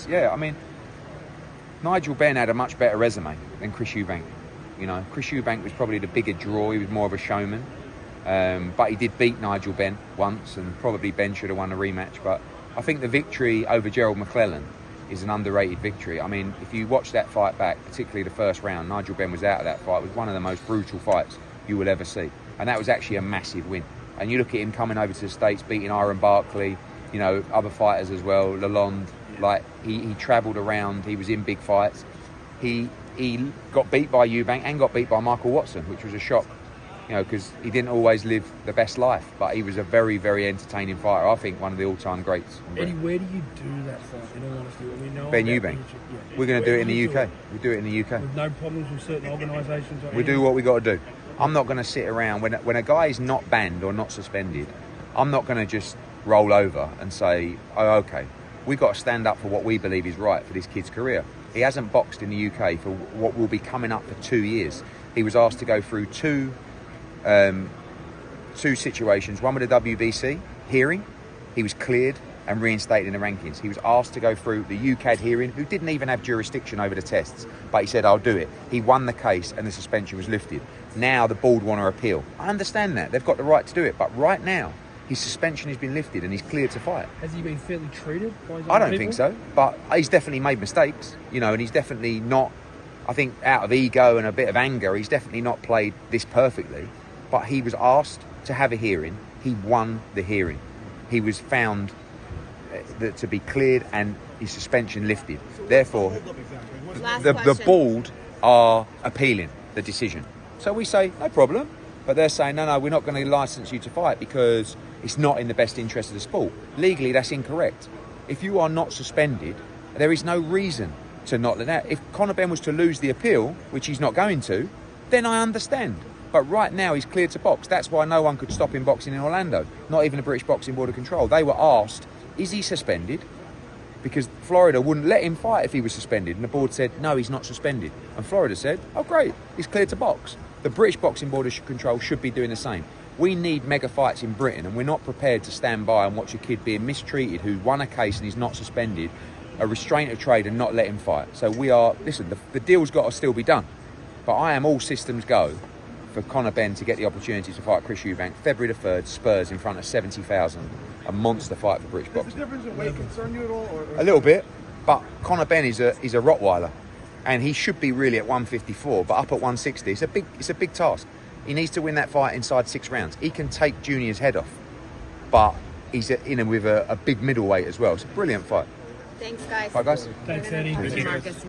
Yeah, I mean, Nigel Benn had a much better resume than Chris Eubank. You know, Chris Eubank was probably the bigger draw. He was more of a showman. But he did beat Nigel Benn once, and probably Ben should have won a rematch. But I think the victory over Gerald McClellan is an underrated victory. I mean, if you watch that fight back, particularly the first round, Nigel Benn was out of that fight. It was one of the most brutal fights you will ever see. And that was actually a massive win. And you look at him coming over to the States, beating Iron Barkley, you know, other fighters as well, Lalonde. Like, he travelled around, he was in big fights. He got beat by Eubank and got beat by Michael Watson, which was a shock. You know, because he didn't always live the best life, but he was a very, very entertaining fighter. I think one of the all-time greats. Eddie, where do you do that fight, in all honesty? I mean, Ben Eubank. We're going to do it in the UK. We do it in the UK. With no problems with certain organisations? We do what we got to do. I'm not going to sit around, when a guy is not banned or not suspended, I'm not going to just roll over and say, oh, okay, we've got to stand up for what we believe is right for this kid's career. He hasn't boxed in the UK for what will be coming up for 2 years. He was asked to go through two situations. One with the WBC hearing, he was cleared and reinstated in the rankings. He was asked to go through the UCAD hearing, who didn't even have jurisdiction over the tests, but he said, I'll do it. He won the case and the suspension was lifted. Now the board want to appeal. I understand that. They've got the right to do it, but right now his suspension has been lifted and he's cleared to fight. Has he been fairly treated by his I don't people? think so, but he's definitely made mistakes, you know, and he's definitely not, I think out of ego and a bit of anger, he's definitely not played this perfectly. But he was asked to have a hearing. He won the hearing. He was found to be cleared and his suspension lifted. Therefore, the board are appealing the decision. So we say, no problem. But they're saying, no, we're not going to licence you to fight because it's not in the best interest of the sport. Legally, that's incorrect. If you are not suspended, there is no reason to not let that. If Conor Benn was to lose the appeal, which he's not going to, then I understand. But right now, he's cleared to box. That's why no one could stop him boxing in Orlando. Not even the British Boxing Board of Control. They were asked, is he suspended? Because Florida wouldn't let him fight if he was suspended. And the board said, no, he's not suspended. And Florida said, oh, great, he's cleared to box. The British Boxing Board of Control should be doing the same. We need mega fights in Britain, and we're not prepared to stand by and watch a kid being mistreated who won a case and he's not suspended, a restraint of trade, and not let him fight. So we are, listen, the deal's got to still be done. But I am all systems go for Conor Benn to get the opportunity to fight Chris Eubank, February the 3rd, Spurs in front of 70,000. A monster fight for British boxing. Does the difference in weight concern you at all? Or a little bit, but Conor Benn is a Rottweiler, and he should be really at 154, but up at 160, it's a big task. He needs to win that fight inside 6 rounds. He can take Junior's head off, but he's in with a big middleweight as well. It's a brilliant fight. Thanks, guys. Bye, guys. Thanks, Eddie. Thank you, Marcus.